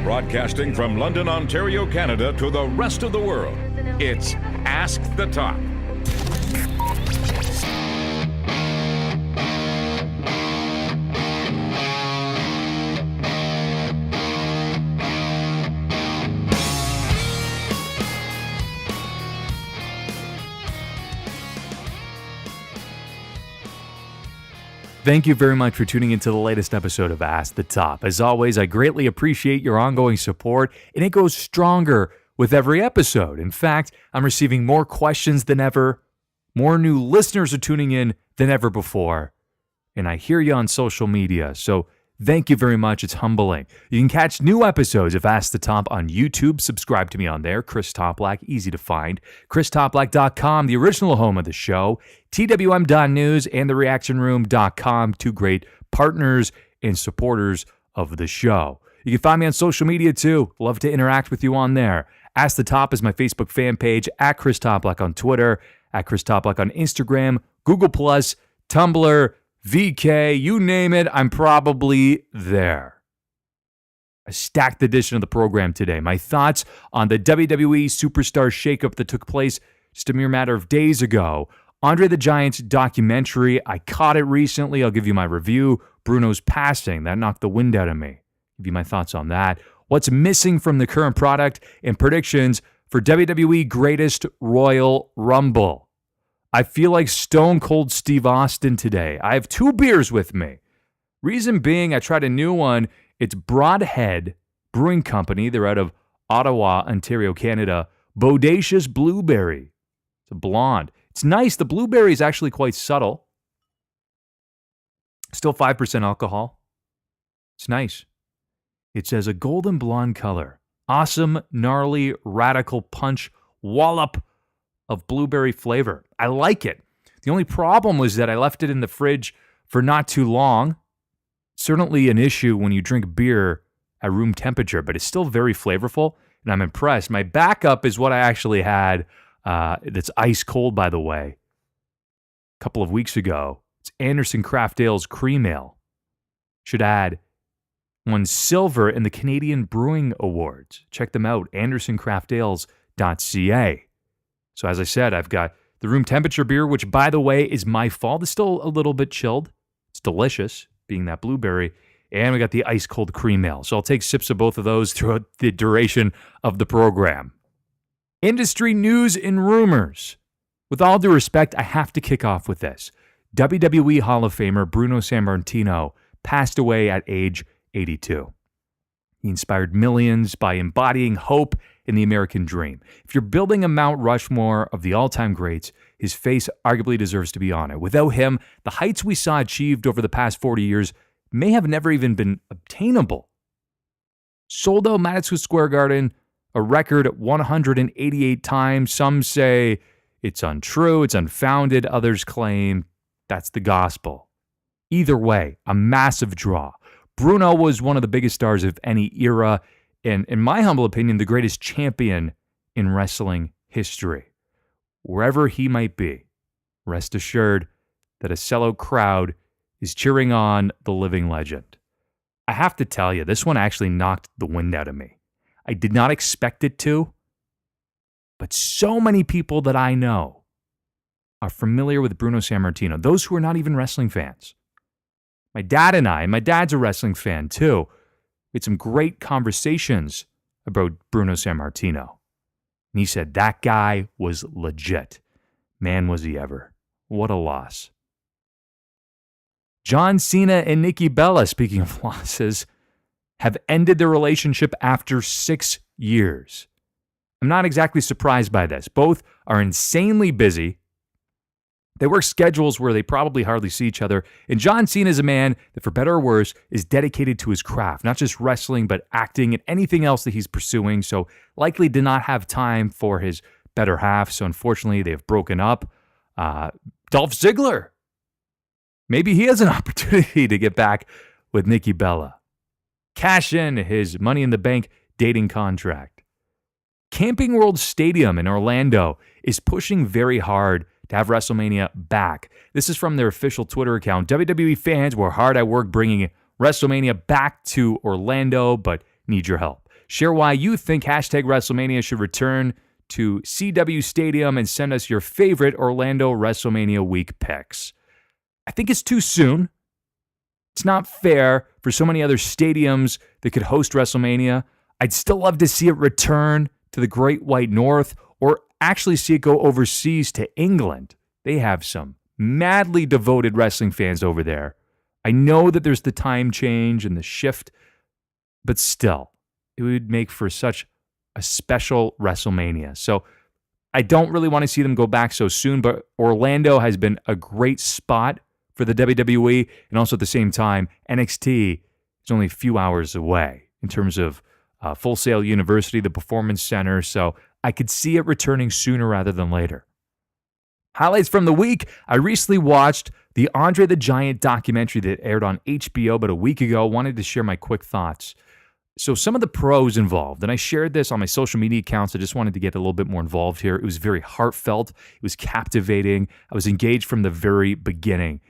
Broadcasting from London, Ontario, Canada to the rest of the world, it's Ask the Top. Thank you very much for tuning into the latest episode of Ask the Top. As always, I greatly appreciate your ongoing support, and it goes stronger with every episode. In fact, I'm receiving more questions than ever. More new listeners are tuning in than ever before. And I hear you on social media, so thank you very much. It's humbling. You can catch new episodes of Ask the Top on YouTube. Subscribe to me on there. Chris Toplack, easy to find. ChrisToplack.com, the original home of the show. TWM.news and TheReactionRoom.com, two great partners and supporters of the show. You can find me on social media too. Love to interact with you on there. Ask the Top is my Facebook fan page, at Chris Toplack on Twitter, at Chris Toplack on Instagram, Google+, Tumblr, VK, you name it, I'm probably there. A stacked edition of the program today. My thoughts on the WWE Superstar shakeup that took place just a mere matter of days ago. Andre the Giant's documentary, I caught it recently. I'll give you my review. Bruno's passing, that knocked the wind out of me. Give you my thoughts on that. What's missing from the current product and predictions for WWE Greatest Royal Rumble. I feel like Stone Cold Steve Austin today. I have 2 beers with me. Reason being, I tried a new one. It's Broadhead Brewing Company. They're out of Ottawa, Ontario, Canada. Bodacious Blueberry. It's a blonde. It's nice. The blueberry is actually quite subtle. Still 5% alcohol. It's nice. It says a golden blonde color. Awesome, gnarly, radical punch wallop of blueberry flavor. I like it. The only problem was that I left it in the fridge for not too long. Certainly an issue when you drink beer at room temperature, but it's still very flavorful, and I'm impressed. My backup is what I actually had that's ice cold, by the way, a couple of weeks ago. It's Anderson Craft Ale's Cream Ale. Should add, won silver in the Canadian Brewing Awards. Check them out, andersoncraftales.ca. So as I said, I've got the room temperature beer, which, by the way, is my fault. It's still a little bit chilled. It's delicious, being that blueberry. And we got the ice cold cream ale. So I'll take sips of both of those throughout the duration of the program. Industry news and rumors. With all due respect, I have to kick off with this. WWE Hall of Famer Bruno Sammartino passed away at age 82. He inspired millions by embodying hope in the American dream. If you're building a Mount Rushmore of the all-time greats, his face arguably deserves to be on it. Without him, the heights we saw achieved over the past 40 years may have never even been obtainable. Sold out Madison Square Garden a record 188 times. Some say it's untrue, it's unfounded. Others claim that's the gospel. Either way, a massive draw. Bruno was one of the biggest stars of any era, and in my humble opinion, the greatest champion in wrestling history. Wherever he might be, rest assured that a sellout crowd is cheering on the living legend. I have to tell you, this one actually knocked the wind out of me. I did not expect it to, but so many people that I know are familiar with Bruno Sammartino, those who are not even wrestling fans. My dad's a wrestling fan too. We had some great conversations about Bruno Sammartino. And he said that guy was legit. Man, was he ever. What a loss. John Cena and Nikki Bella, speaking of losses, have ended their relationship after 6 years. I'm not exactly surprised by this. Both are insanely busy. They work schedules where they probably hardly see each other. And John Cena is a man that, for better or worse, is dedicated to his craft, not just wrestling, but acting and anything else that he's pursuing. So likely did not have time for his better half. So unfortunately, they have broken up. Dolph Ziggler, maybe he has an opportunity to get back with Nikki Bella. Cash in his Money in the Bank dating contract. Camping World Stadium in Orlando is pushing very hard to have WrestleMania back. This is from their official Twitter account. WWE fans were hard at work bringing WrestleMania back to Orlando, but need your help. Share why you think hashtag WrestleMania should return to CW Stadium and send us your favorite Orlando WrestleMania week picks. I think it's too soon. It's not fair for so many other stadiums that could host WrestleMania. I'd still love to see it return to the Great White North or actually see it go overseas to England. They have some madly devoted wrestling fans over there. I know that there's the time change and the shift, but still, it would make for such a special WrestleMania. So I don't really want to see them go back so soon, but Orlando has been a great spot for the WWE, and also at the same time, NXT is only a few hours away in terms of Full Sail University, the Performance Center, so I could see it returning sooner rather than later. Highlights from the week, I recently watched the Andre the Giant documentary that aired on HBO about a week ago. Wanted to share my quick thoughts. So some of the pros involved, and I shared this on my social media accounts. I just wanted to get a little bit more involved here. It was very heartfelt. It was captivating. I was engaged from the very beginning.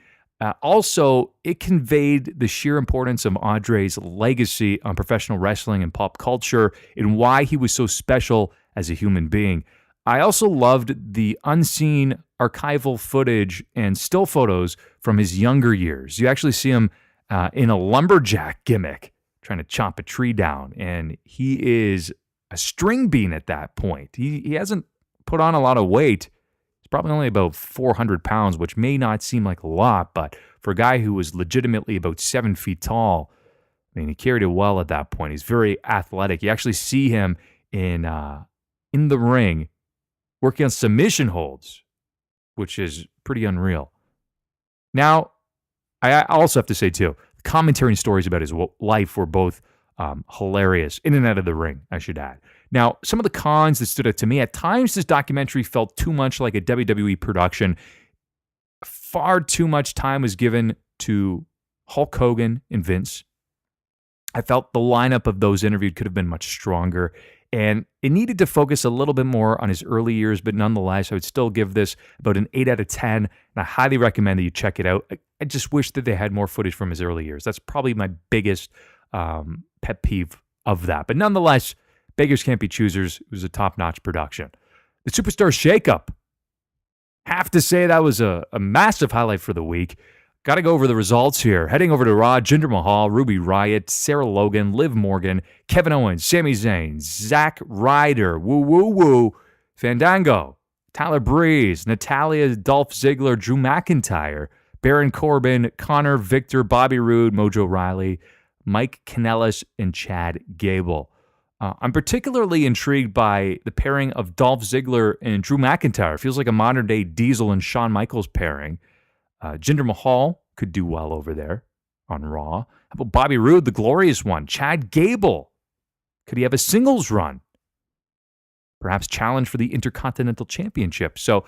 Also, it conveyed the sheer importance of Andre's legacy on professional wrestling and pop culture and why he was so special as a human being. I also loved the unseen archival footage and still photos from his younger years. You actually see him in a lumberjack gimmick trying to chop a tree down, and he is a string bean at that point. He hasn't put on a lot of weight. He's probably only about 400 pounds, which may not seem like a lot, but for a guy who was legitimately about 7 feet tall, I mean, he carried it well at that point. He's very athletic. You actually see him in the ring working on submission holds, which is pretty unreal. Now, I also have to say, too, the commentary and stories about his life were both hilarious, in and out of the ring, I should add. Now, some of the cons that stood out to me, at times this documentary felt too much like a WWE production. Far too much time was given to Hulk Hogan and Vince. I felt the lineup of those interviewed could have been much stronger, and it needed to focus a little bit more on his early years, but nonetheless, I would still give this about an 8 out of 10, and I highly recommend that you check it out. I just wish that they had more footage from his early years. That's probably my biggest pet peeve of that. But nonetheless, beggars can't be choosers. It was a top-notch production. The Superstar Shakeup. Have to say that was a massive highlight for the week. Got to go over the results here. Heading over to Raw, Jinder Mahal, Ruby Riott, Sarah Logan, Liv Morgan, Kevin Owens, Sami Zayn, Zack Ryder, Woo Woo Woo, Fandango, Tyler Breeze, Natalia, Dolph Ziggler, Drew McIntyre, Baron Corbin, Connor, Victor, Bobby Roode, Mojo Rawley, Mike Kanellis, and Chad Gable. I'm particularly intrigued by the pairing of Dolph Ziggler and Drew McIntyre. It feels like a modern-day Diesel and Shawn Michaels pairing. Jinder Mahal could do well over there on Raw. How about Bobby Roode, the glorious one? Chad Gable. Could he have a singles run? Perhaps challenge for the Intercontinental Championship. So,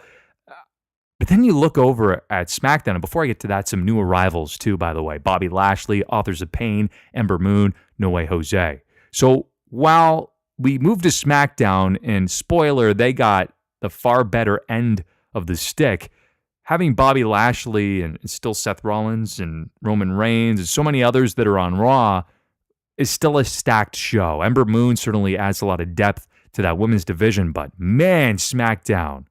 but then you look over at SmackDown, and before I get to that, some new arrivals too, by the way. Bobby Lashley, Authors of Pain, Ember Moon, No Way Jose. So while we moved to SmackDown, and spoiler, they got the far better end of the stick, having Bobby Lashley and still Seth Rollins and Roman Reigns and so many others that are on Raw is still a stacked show. Ember Moon certainly adds a lot of depth to that women's division, but man, SmackDown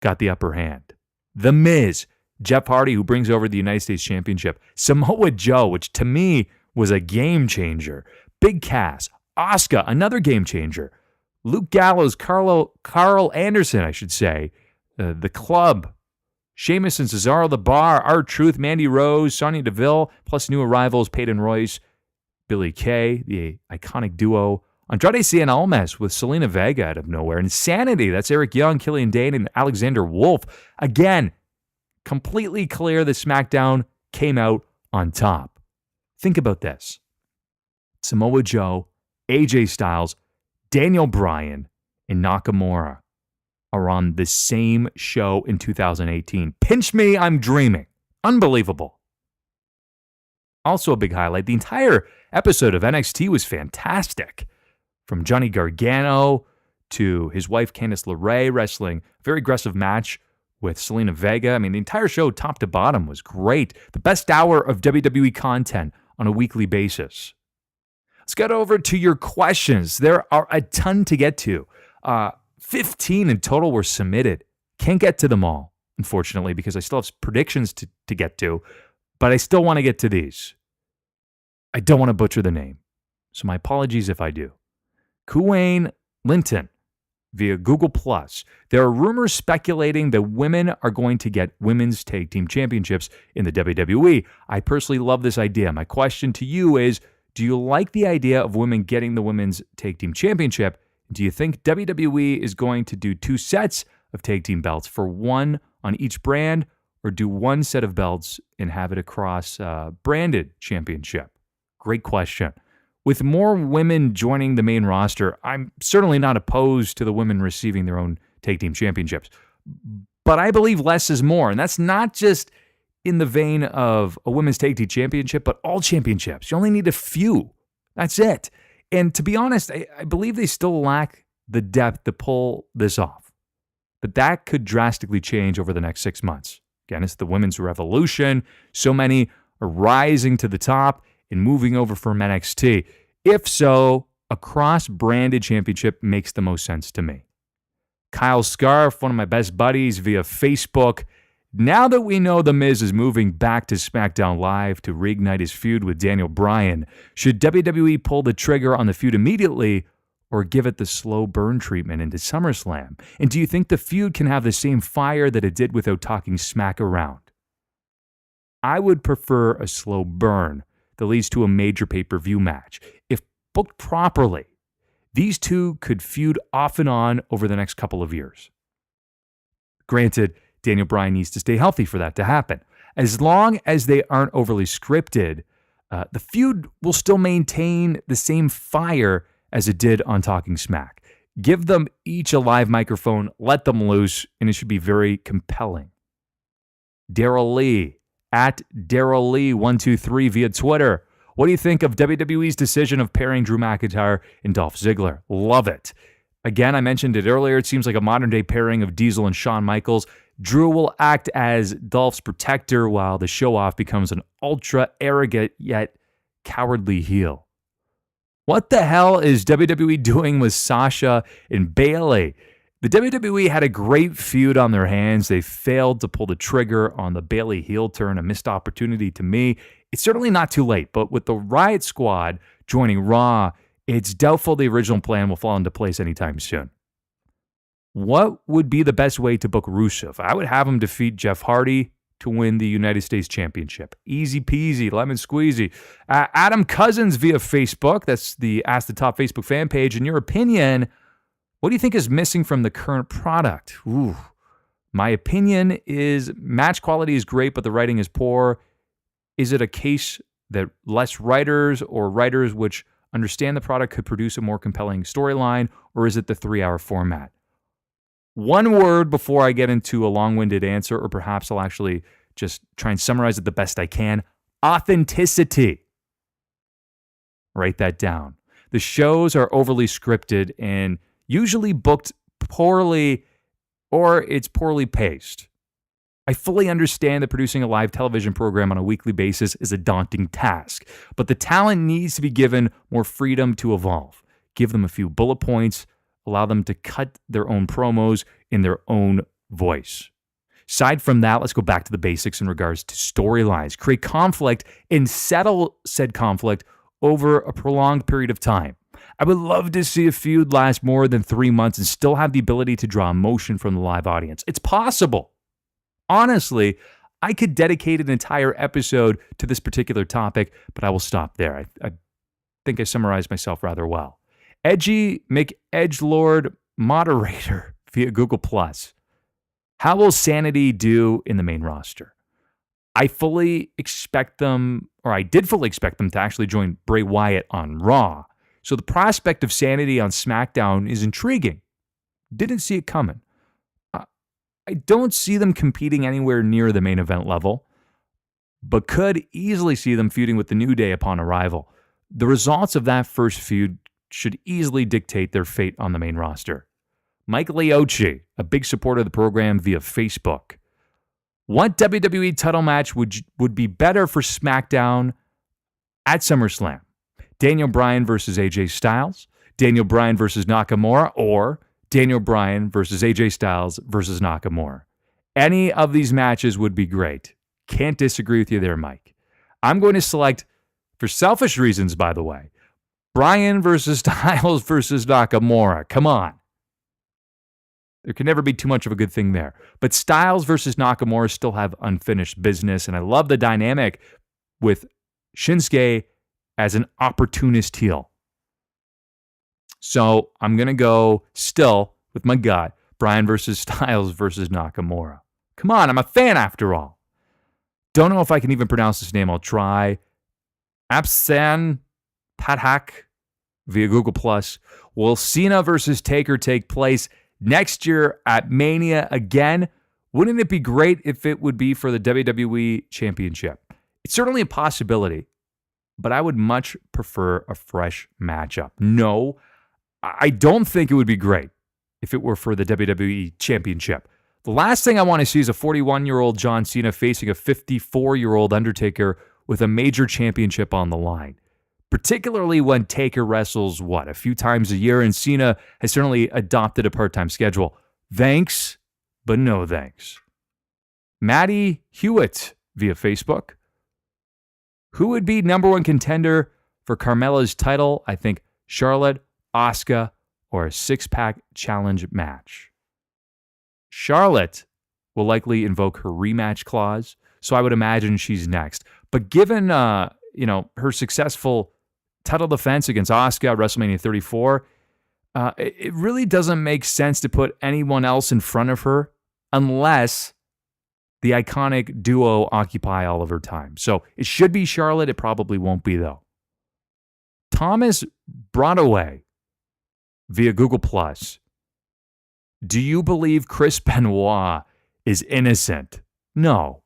got the upper hand. The Miz, Jeff Hardy, who brings over the United States Championship. Samoa Joe, which to me was a game changer. Big Cass, Asuka, another game changer. Luke Gallows, Carl Anderson, I should say. The Club, Sheamus and Cesaro the Bar, R-Truth, Mandy Rose, Sonya Deville, plus new arrivals Peyton Royce, Billie Kay, the iconic duo. Andrade Cien Almas with Selena Vega out of nowhere. Insanity, that's Eric Young, Killian Dane, and Alexander Wolf. Again, completely clear that SmackDown came out on top. Think about this. Samoa Joe, AJ Styles, Daniel Bryan, and Nakamura are on the same show in 2018. Pinch me, I'm dreaming. Unbelievable. Also a big highlight, the entire episode of NXT was fantastic. From Johnny Gargano to his wife Candice LeRae wrestling a very aggressive match with Selena Vega. I mean, the entire show, top to bottom, was great. The best hour of WWE content on a weekly basis. Let's Let's get over to your questions. There are a ton to get to. 15 in total were submitted. Can't get to them all, unfortunately, because I still have predictions to get to, but I still want to get to these. I don't want to butcher the name, so my apologies if I do. Kuwayne Linton via Google+. There are rumors speculating that women are going to get women's tag team championships in the WWE. I personally love this idea. My question to you is, do you like the idea of women getting the women's tag team championship? Do you think WWE is going to do 2 sets of tag team belts for one on each brand, or do one set of belts and have it across branded championship? Great question. With more women joining the main roster, I'm certainly not opposed to the women receiving their own tag team championships. But I believe less is more, and that's not just in the vein of a women's tag team championship, but all championships. You only need a few. That's it. And to be honest, I believe they still lack the depth to pull this off. But that could drastically change over the next 6 months. Again, it's the women's revolution. So many are rising to the top and moving over from NXT. If so, a cross-branded championship makes the most sense to me. Kyle Scarf, one of my best buddies via Facebook. Now that we know The Miz is moving back to SmackDown Live to reignite his feud with Daniel Bryan, should WWE pull the trigger on the feud immediately or give it the slow burn treatment into SummerSlam? And do you think the feud can have the same fire that it did without talking smack around? I would prefer a slow burn that leads to a major pay-per-view match. If booked properly, these two could feud off and on over the next couple of years. Granted, Daniel Bryan needs to stay healthy for that to happen. As long as they aren't overly scripted, the feud will still maintain the same fire as it did on Talking Smack. Give them each a live microphone, let them loose, and it should be very compelling. Daryl Lee, at Daryl Lee123 via Twitter. What do you think of WWE's decision of pairing Drew McIntyre and Dolph Ziggler? Love it. Again, I mentioned it earlier. It seems like a modern-day pairing of Diesel and Shawn Michaels. Drew will act as Dolph's protector while the show-off becomes an ultra-arrogant yet cowardly heel. What the hell is WWE doing with Sasha and Bayley? The WWE had a great feud on their hands. They failed to pull the trigger on the Bayley heel turn, a missed opportunity to me. It's certainly not too late, but with the Riot Squad joining Raw, it's doubtful the original plan will fall into place anytime soon. What would be the best way to book Rusev? I would have him defeat Jeff Hardy to win the United States Championship. Easy peasy, lemon squeezy. Adam Cousins via Facebook. That's the Ask the Top Facebook fan page. In your opinion, what do you think is missing from the current product? Ooh. My opinion is match quality is great, but the writing is poor. Is it a case that less writers or writers which understand the product could produce a more compelling storyline, or is it the 3-hour format? One word before I get into a long-winded answer, or perhaps I'll actually just try and summarize it the best I can. Authenticity. Write that down. The shows are overly scripted and usually booked poorly, or it's poorly paced. I fully understand that producing a live television program on a weekly basis is a daunting task, but the talent needs to be given more freedom to evolve. Give them a few bullet points, allow them to cut their own promos in their own voice. Aside from that, let's go back to the basics in regards to storylines. Create conflict and settle said conflict over a prolonged period of time. I would love to see a feud last more than 3 months and still have the ability to draw emotion from the live audience. It's possible. Honestly, I could dedicate an entire episode to this particular topic, but I will stop there. I think I summarized myself rather well. Edgy McEdgelord moderator via Google+. How will Sanity do in the main roster? I did fully expect them to actually join Bray Wyatt on Raw. So the prospect of Sanity on SmackDown is intriguing. Didn't see it coming. I don't see them competing anywhere near the main event level, but could easily see them feuding with the New Day upon arrival. The results of that first feud should easily dictate their fate on the main roster. Mike Leochi, a big supporter of the program via Facebook. What WWE title match would be better for SmackDown at SummerSlam? Daniel Bryan versus AJ Styles, Daniel Bryan versus Nakamura, or Daniel Bryan versus AJ Styles versus Nakamura. Any of these matches would be great. Can't disagree with you there, Mike. I'm going to select, for selfish reasons, by the way, Bryan versus Styles versus Nakamura. Come on. There can never be too much of a good thing there. But Styles versus Nakamura still have unfinished business, and I love the dynamic with Shinsuke as an opportunist heel. So I'm going to go still with my gut, Bryan versus Styles versus Nakamura. Come on, I'm a fan after all. Don't know if I can even pronounce this name. I'll try. Apsan Pathak via Google+. Will Cena versus Taker take place next year at Mania again? Wouldn't it be great if it would be for the WWE Championship? It's certainly a possibility, but I would much prefer a fresh matchup. No, I don't think it would be great if it were for the WWE Championship. The last thing I want to see is a 41-year-old John Cena facing a 54-year-old Undertaker with a major championship on the line. Particularly when Taker wrestles, a few times a year, and Cena has certainly adopted a part-time schedule. Thanks, but no thanks. Maddie Hewitt via Facebook. Who would be number one contender for Carmella's title? I think Charlotte, Asuka, or a six-pack challenge match. Charlotte will likely invoke her rematch clause, so I would imagine she's next. But given her successful title defense against Asuka at WrestleMania 34, it really doesn't make sense to put anyone else in front of her unless the iconic duo occupy all of her time. So it should be Charlotte. It probably won't be, though. Thomas Broadway via Google+. Do you believe Chris Benoit is innocent? No.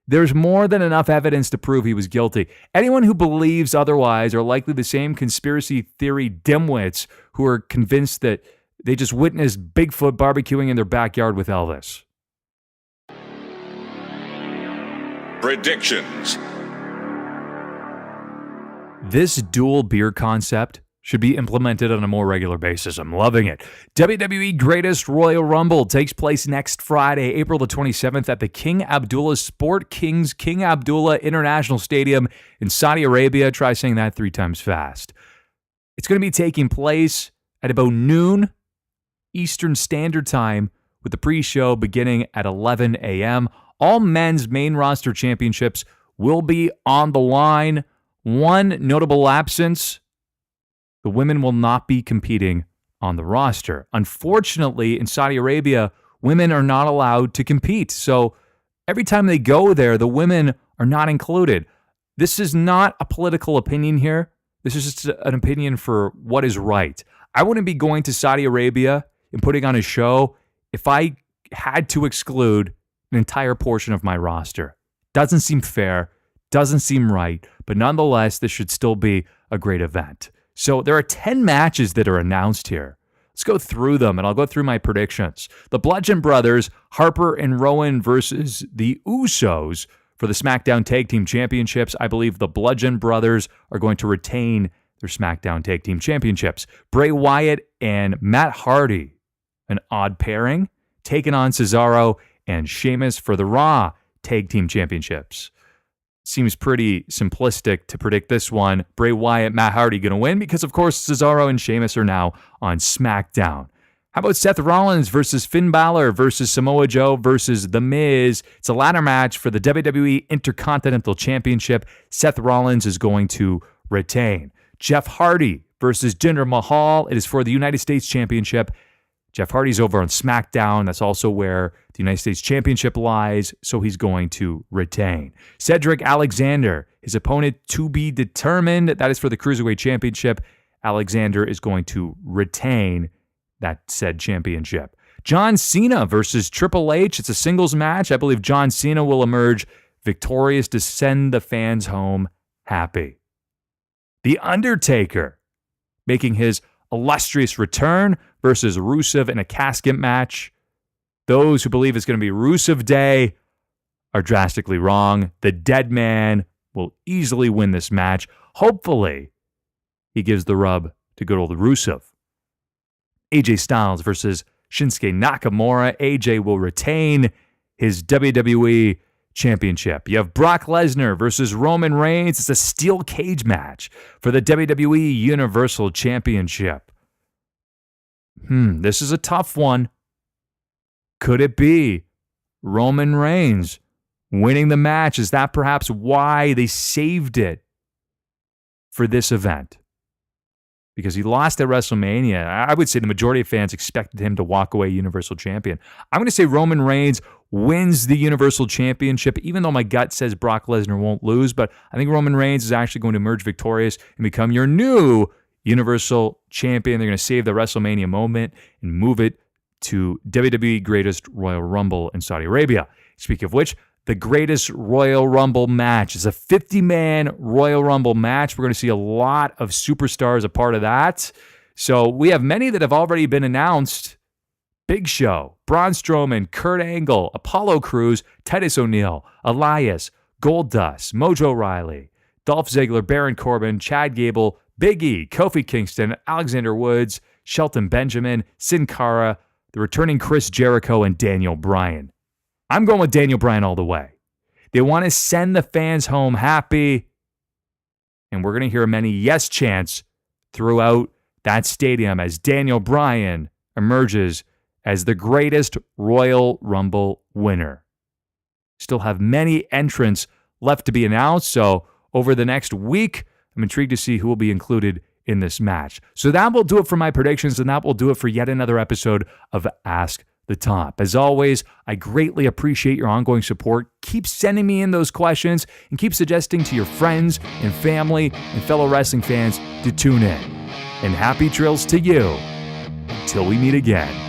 There's more than enough evidence to prove he was guilty. Anyone who believes otherwise are likely the same conspiracy theory dimwits who are convinced that they just witnessed Bigfoot barbecuing in their backyard with Elvis. Predictions. This dual beer concept should be implemented on a more regular basis. I'm loving it. WWE Greatest Royal Rumble takes place next Friday, April the 27th at the King Abdullah Sport Kings King Abdullah International Stadium in Saudi Arabia. Try saying that 3 times fast. It's going to be taking place at about noon Eastern Standard Time with the pre-show beginning at 11 a.m. All men's main roster championships will be on the line. One notable absence: the women will not be competing on the roster. Unfortunately, in Saudi Arabia, women are not allowed to compete. So every time they go there, the women are not included. This is not a political opinion here. This is just an opinion for what is right. I wouldn't be going to Saudi Arabia and putting on a show if I had to exclude an entire portion of my roster. Doesn't seem fair, doesn't seem right, but nonetheless, this should still be a great event. So there are 10 matches that are announced here. Let's go through them, and I'll go through my predictions. The Bludgeon Brothers, Harper and Rowan versus the Usos for the SmackDown Tag Team Championships. I believe the Bludgeon Brothers are going to retain their SmackDown Tag Team Championships. Bray Wyatt and Matt Hardy, an odd pairing, taking on Cesaro and Sheamus for the Raw Tag Team Championships. Seems pretty simplistic to predict this one. Bray Wyatt, Matt Hardy going to win because, of course, Cesaro and Sheamus are now on SmackDown. How about Seth Rollins versus Finn Balor versus Samoa Joe versus The Miz? It's a ladder match for the WWE Intercontinental Championship. Seth Rollins is going to retain. Jeff Hardy versus Jinder Mahal. It is for the United States Championship. Jeff Hardy's over on SmackDown. That's also where the United States Championship lies, so he's going to retain. Cedric Alexander, his opponent to be determined. That is for the Cruiserweight Championship. Alexander is going to retain that said championship. John Cena versus Triple H. It's a singles match. I believe John Cena will emerge victorious to send the fans home happy. The Undertaker making his illustrious return versus Rusev in a casket match. Those who believe it's going to be Rusev Day are drastically wrong. The Dead Man will easily win this match. Hopefully, he gives the rub to good old Rusev. AJ Styles versus Shinsuke Nakamura. AJ will retain his WWE Championship. You have Brock Lesnar versus Roman Reigns. It's a steel cage match for the WWE Universal Championship. This is a tough one. Could it be Roman Reigns winning the match? Is that perhaps why they saved it for this event? Because he lost at WrestleMania. I would say the majority of fans expected him to walk away Universal Champion. I'm going to say Roman Reigns wins the Universal Championship, even though my gut says Brock Lesnar won't lose. But I think Roman Reigns is actually going to emerge victorious and become your new Universal Champion. They're going to save the WrestleMania moment and move it to WWE Greatest Royal Rumble in Saudi Arabia. Speaking of which, the Greatest Royal Rumble match is a 50-man Royal Rumble match. We're going to see a lot of superstars a part of that. So we have many that have already been announced. Big Show, Braun Strowman, Kurt Angle, Apollo Crews, Titus O'Neil, Elias, Goldust, Mojo Rawley, Dolph Ziggler, Baron Corbin, Chad Gable, Big E, Kofi Kingston, Alexander Woods, Shelton Benjamin, Sin Cara, the returning Chris Jericho, and Daniel Bryan. I'm going with Daniel Bryan all the way. They want to send the fans home happy, and we're going to hear many yes chants throughout that stadium as Daniel Bryan emerges as the greatest Royal Rumble winner. Still have many entrants left to be announced, so over the next week, I'm intrigued to see who will be included in this match. So that will do it for my predictions, and that will do it for yet another episode of Ask the Top. As always, I greatly appreciate your ongoing support. Keep sending me in those questions and keep suggesting to your friends and family and fellow wrestling fans to tune in. And happy trails to you until we meet again.